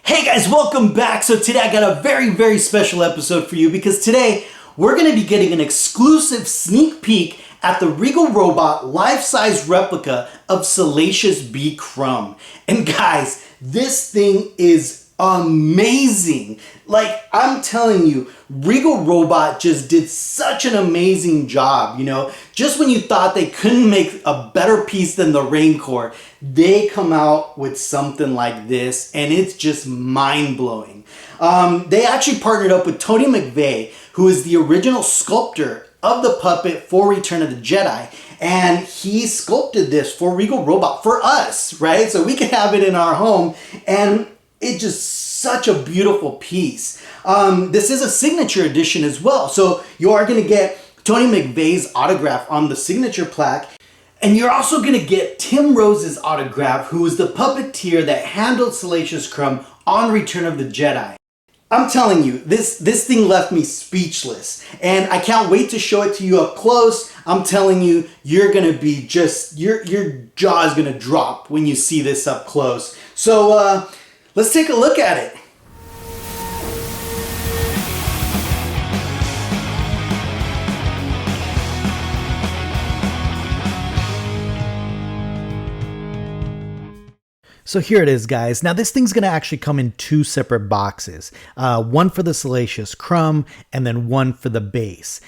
Hey guys, welcome back. So today I got a very special episode for you because today we're going to be getting an exclusive sneak peek at the Regal Robot life-size replica of Salacious Crumb. And guys, this thing is amazing. Like, I'm telling you, Regal Robot just did such an amazing job, you know? Just when you thought they couldn't make a better piece than the Rancor, they come out with something like this, and it's just mind-blowing. They actually partnered up with Tony Mcvey, who is the original sculptor of the puppet for Return of the Jedi, and he sculpted this for Regal Robot for us, right? So we can have it in our home, and it's just such a beautiful piece. This is a signature edition as well, so you are going to get Tony Mcvey's autograph on the signature plaque. And you're also going to get Tim Rose's autograph, who is the puppeteer that handled Salacious Crumb on Return of the Jedi. I'm telling you, this thing left me speechless. And I can't wait to show it to you up close. I'm telling you, you're going to be just, your jaw is going to drop when you see this up close. So let's take a look at it. So here it is, guys. Now this thing's going to actually come in two separate boxes. One for the Salacious Crumb and then one for the base.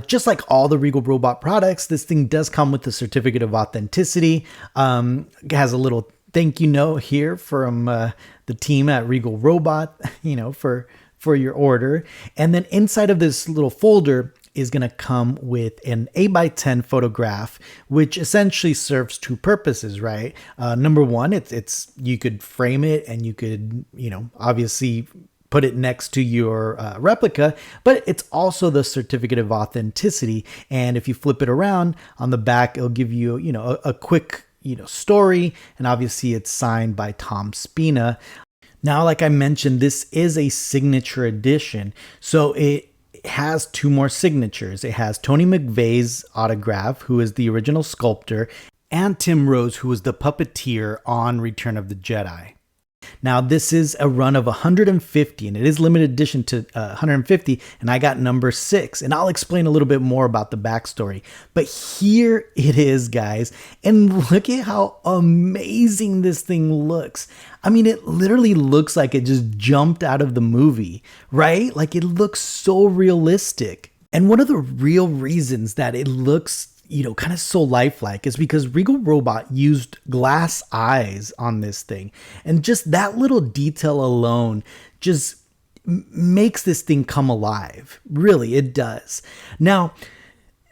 Just like all the Regal Robot products, this thing does come with the certificate of authenticity. It has a little thank you note here from the team at Regal Robot, you know, for your order. And then inside of this little folder is going to come with an 8x10 photograph, which essentially serves two purposes, right? Number one, it's you could frame it and you could, you know, obviously put it next to your replica, but it's also the certificate of authenticity. And if you flip it around on the back, it'll give you, you know, a quick, you know, story. And obviously it's signed by Tom Spina. Now, like I mentioned, this is a signature edition. So it has two more signatures. It has Tony Mcvey's autograph, who is the original sculptor, and Tim Rose, who was the puppeteer on Return of the Jedi. Now, this is a run of 150, and it is limited edition to 150, and I got number 6, and I'll explain a little bit more about the backstory. But here it is, guys, and look at how amazing this thing looks. I mean, it literally looks like it just jumped out of the movie, right? Like, it looks so realistic. And one of the real reasons that it looks, you know, kind of so lifelike is because Regal Robot used glass eyes on this thing. And just that little detail alone just makes this thing come alive. Really, it does. Now,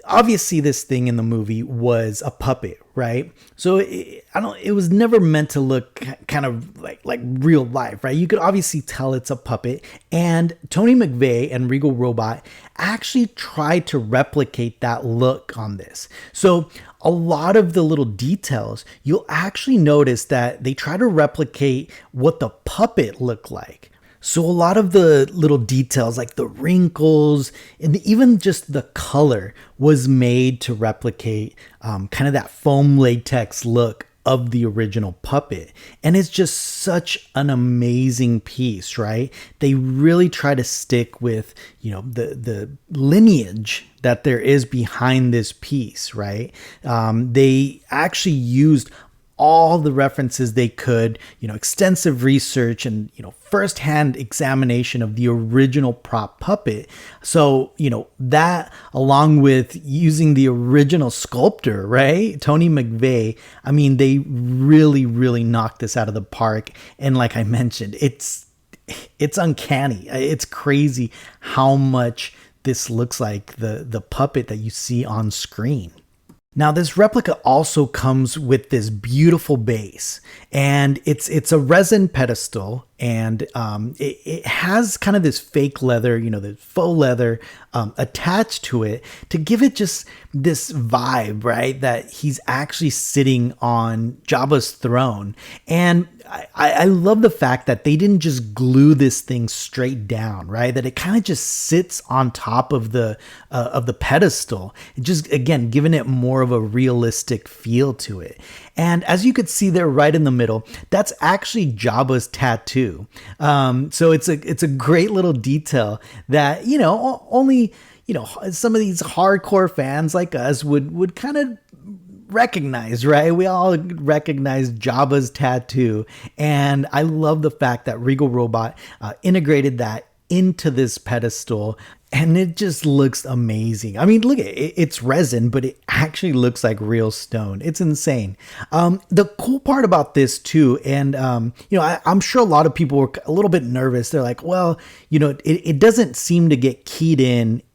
obviously this thing in the movie was a puppet, right? So it was never meant to look kind of like real life, right? You could obviously tell it's a puppet, and Tony Mcvey and Regal Robot actually tried to replicate that look on this. So a lot of the little details, you'll actually notice that they try to replicate what the puppet looked like. So a lot of the little details like the wrinkles and even just the color was made to replicate kind of that foam latex look of the original puppet. And it's just such an amazing piece, right? They really try to stick with, you know, the lineage that there is behind this piece, right? They actually used all the references they could, you know, extensive research and, you know, firsthand examination of the original prop puppet. So, you know, that along with using the original sculptor, right? Tony Mcvey, I mean, they really knocked this out of the park. And like I mentioned, it's uncanny. It's crazy how much this looks like the puppet that you see on screen. Now, this replica also comes with this beautiful base, and it's a resin pedestal, and it has kind of this fake leather, you know, the faux leather attached to it to give it just this vibe, right? That he's actually sitting on Jabba's throne. And I love the fact that they didn't just glue this thing straight down, right? That it kind of just sits on top of the pedestal. It just, again, giving it more of a realistic feel to it. And as you could see there right in the middle, that's actually Jabba's tattoo. So it's a great little detail that, only, some of these hardcore fans like us would kind of recognize, right? We all recognize Jabba's tattoo. And I love the fact that Regal Robot integrated that into this pedestal, and it just looks amazing. I mean, look at it, it's resin, but it actually looks like real stone. It's insane. The cool part about this too, and I'm sure a lot of people were a little bit nervous. They're like, well, it doesn't seem to get keyed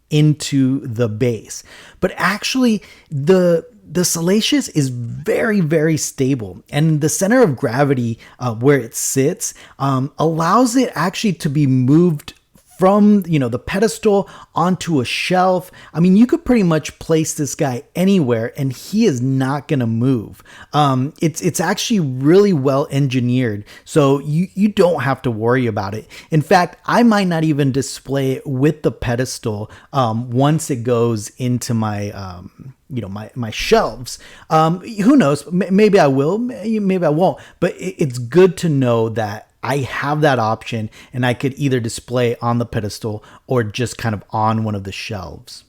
into the base, but actually the Salacious is very, very stable, and the center of gravity where it sits allows it actually to be moved from, the pedestal onto a shelf. I mean, you could pretty much place this guy anywhere and he is not going to move. It's actually really well engineered, so you don't have to worry about it. In fact, I might not even display it with the pedestal once it goes into my my shelves. Who knows? Maybe I will, maybe I won't, but it's good to know that I have that option, and I could either display on the pedestal or just kind of on one of the shelves.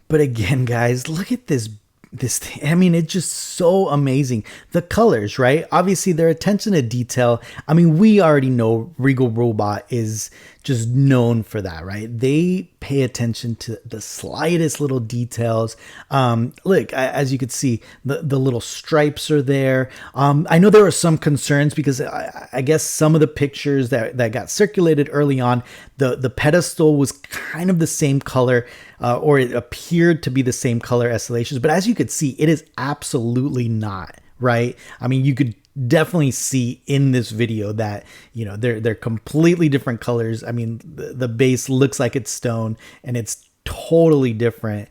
But again, guys, look at this thing. I mean, it's just so amazing. The colors, right? Obviously, their attention to detail. I mean, we already know Regal Robot is just known for that, right? They pay attention to the slightest little details. Look, as you could see, the little stripes are there. I know there were some concerns because I guess some of the pictures that got circulated early on, the pedestal was kind of the same color, or it appeared to be the same color as Salacious, but as you could see, it is absolutely not, right? I mean, you could definitely see in this video that they're completely different colors. I mean, the base looks like it's stone and it's totally different,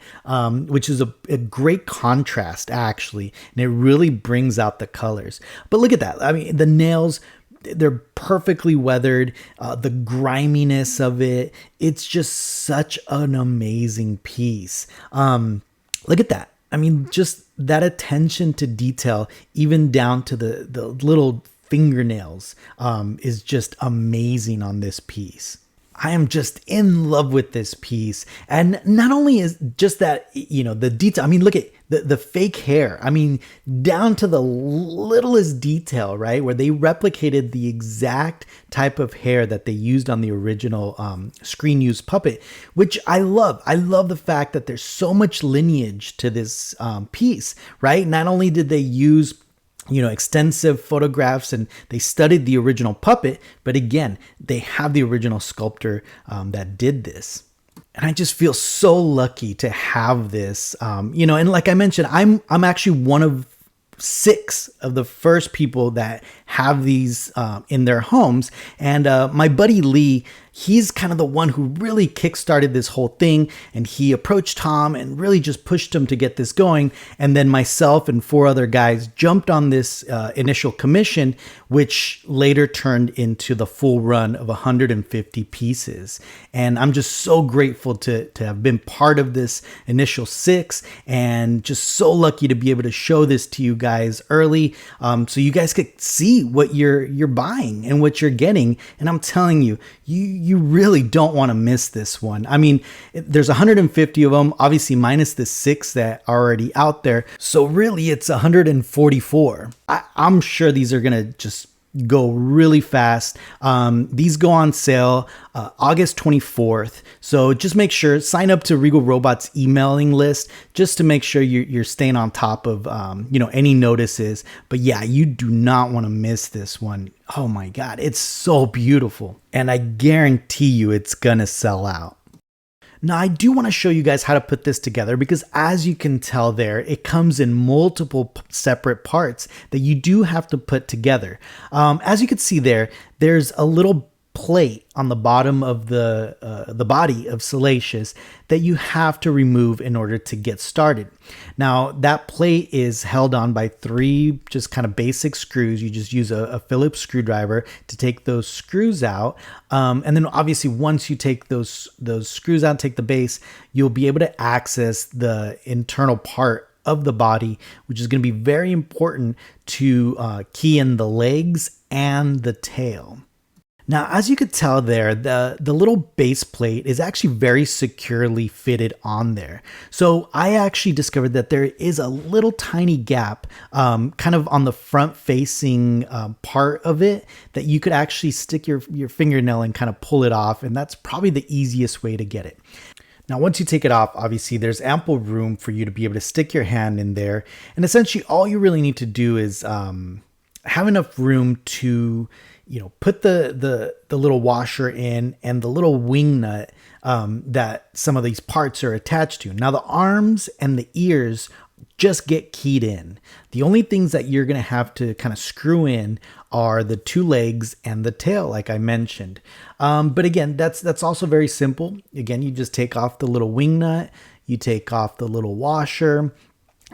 which is a great contrast actually, and it really brings out the colors. But look at that. I mean, the nails, they're perfectly weathered. The griminess of it, it's just such an amazing piece. Look at that. I mean, just that attention to detail, even down to the little fingernails, is just amazing on this piece. I am just in love with this piece. And not only is just that, the detail, I mean, look at the fake hair. I mean, down to the littlest detail, right? Where they replicated the exact type of hair that they used on the original screen used puppet, which I love. I love the fact that there's so much lineage to this piece, right? Not only did they use extensive photographs and they studied the original puppet, but again, they have the original sculptor that did this. And I just feel so lucky to have this, and like I mentioned, I'm actually one of 6 of the first people that have these in their homes. And my buddy Lee, he's kind of the one who really kickstarted this whole thing, and he approached Tom and really just pushed him to get this going. And then myself and 4 other guys jumped on this initial commission, which later turned into the full run of 150 pieces. And I'm just so grateful to have been part of this initial 6, and just so lucky to be able to show this to you guys early, so you guys could see what you're buying and what you're getting. And I'm telling you, you really don't want to miss this one. I mean, there's 150 of them, obviously minus the 6 that are already out there. So really it's 144. I'm sure these are going to just go really fast. These go on sale August 24th. So just make sure, sign up to Regal Robot's emailing list just to make sure you're staying on top of any notices. But yeah, you do not want to miss this one. Oh my God, it's so beautiful. And I guarantee you it's gonna sell out. Now, I do want to show you guys how to put this together, because as you can tell there, it comes in multiple separate parts that you do have to put together. As you can see there, there's a little plate on the bottom of the body of Salacious that you have to remove in order to get started. Now, that plate is held on by 3 just kind of basic screws. You just use a Phillips screwdriver to take those screws out. And then obviously once you take those screws out, take the base, you'll be able to access the internal part of the body, which is going to be very important to key in the legs and the tail. Now, as you could tell there, the little base plate is actually very securely fitted on there. So I actually discovered that there is a little tiny gap kind of on the front facing part of it that you could actually stick your fingernail and kind of pull it off. And that's probably the easiest way to get it. Now, once you take it off, obviously there's ample room for you to be able to stick your hand in there. And essentially all you really need to do is have enough room to put the little washer in and the little wing nut that some of these parts are attached to. Now the arms and the ears just get keyed in. The only things that you're going to have to kind of screw in are the two legs and the tail, like I mentioned. But again, that's also very simple. Again, you just take off the little wing nut, you take off the little washer.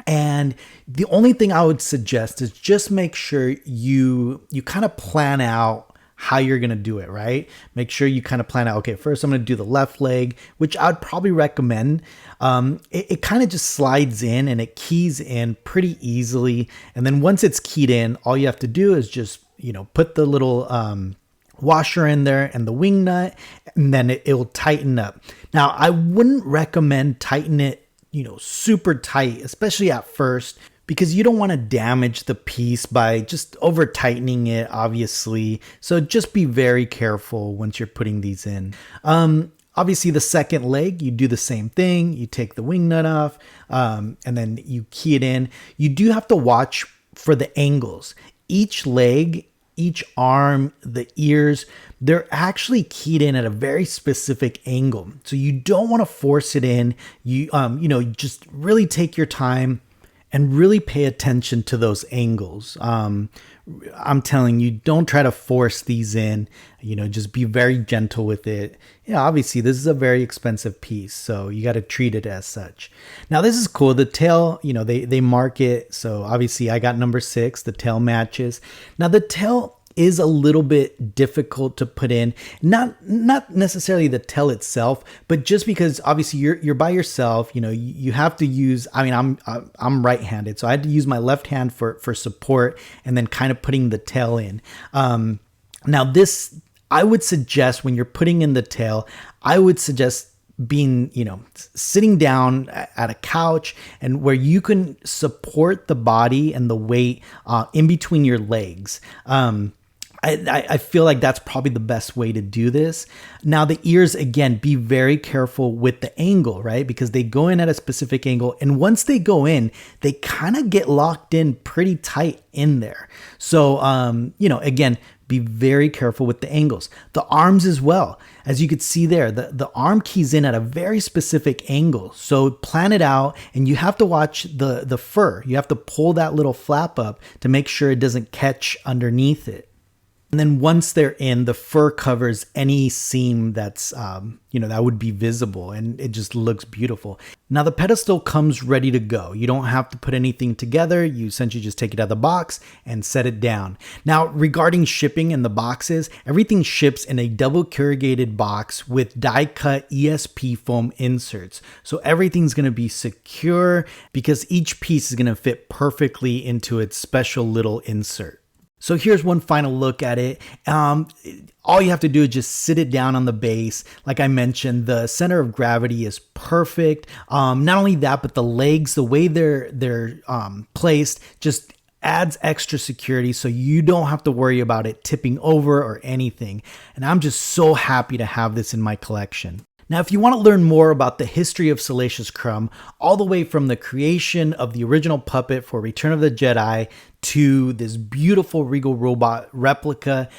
And the only thing I would suggest is just make sure you kind of plan out how you're going to do it, right? Make sure you kind of plan out, okay, first I'm going to do the left leg, which I would probably recommend. It kind of just slides in and it keys in pretty easily. And then once it's keyed in, all you have to do is just, put the little washer in there and the wing nut, and then it will tighten up. Now, I wouldn't recommend tighten it super tight, especially at first, because you don't want to damage the piece by just over tightening it, obviously. So just be very careful once you're putting these in. Obviously the second leg, you do the same thing. You take the wing nut off, and then you key it in. You do have to watch for the angles. Each leg, each arm, the ears, they're actually keyed in at a very specific angle. So you don't want to force it in. You just really take your time and really pay attention to those angles. I'm telling you, don't try to force these in, just be very gentle with it. Obviously this is a very expensive piece, so you got to treat it as such. Now this is cool. The tail, they mark it. So obviously I got number 6, the tail matches. Now the tail is a little bit difficult to put in, not necessarily the tail itself, but just because obviously you're by yourself, you have to use, I'm right-handed, so I had to use my left hand for support and then kind of putting the tail in. Now this, I would suggest when you're putting in the tail, I would suggest being, sitting down at a couch and where you can support the body and the weight in between your legs. I feel like that's probably the best way to do this. Now the ears, again, be very careful with the angle, right? Because they go in at a specific angle. And once they go in, they kind of get locked in pretty tight in there. So, again, be very careful with the angles. The arms as well. As you could see there, the arm keys in at a very specific angle. So plan it out, and you have to watch the fur. You have to pull that little flap up to make sure it doesn't catch underneath it. And then once they're in, the fur covers any seam that's, that would be visible, and it just looks beautiful. Now the pedestal comes ready to go. You don't have to put anything together. You essentially just take it out of the box and set it down. Now regarding shipping and the boxes, everything ships in a double corrugated box with die cut ESP foam inserts. So everything's going to be secure because each piece is going to fit perfectly into its special little insert. So here's one final look at it. All you have to do is just sit it down on the base. Like I mentioned, the center of gravity is perfect. Not only that, but the legs, the way they're placed, just adds extra security, so you don't have to worry about it tipping over or anything. And I'm just so happy to have this in my collection. Now, if you want to learn more about the history of Salacious Crumb, all the way from the creation of the original puppet for Return of the Jedi to this beautiful Regal robot replica,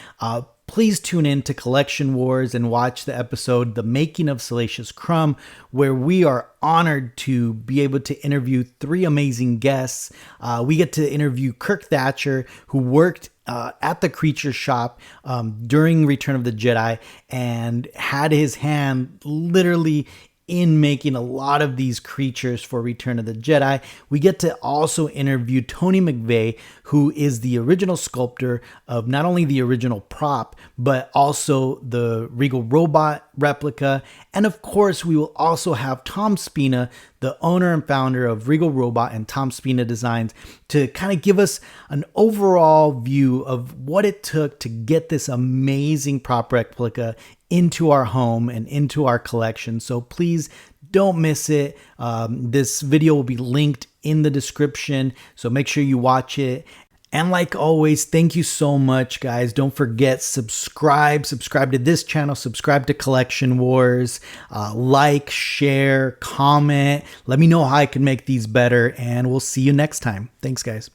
please tune in to Collection Wars and watch the episode, The Making of Salacious Crumb, where we are honored to be able to interview 3 amazing guests. We get to interview Kirk Thatcher, who worked at the creature shop during Return of the Jedi and had his hand literally in making a lot of these creatures for Return of the Jedi. We get to also interview Tony Mcvey, who is the original sculptor of not only the original prop, but also the Regal robot replica. And of course, we will also have Tom Spina, the owner and founder of Regal Robot and Tom Spina Designs, to kind of give us an overall view of what it took to get this amazing prop replica into our home and into our collection. So please don't miss it. This video will be linked in the description, so make sure you watch it. And like always, thank you so much, guys. Don't forget, subscribe to this channel, subscribe to Collection Wars, like, share, comment. Let me know how I can make these better, and we'll see you next time. Thanks, guys.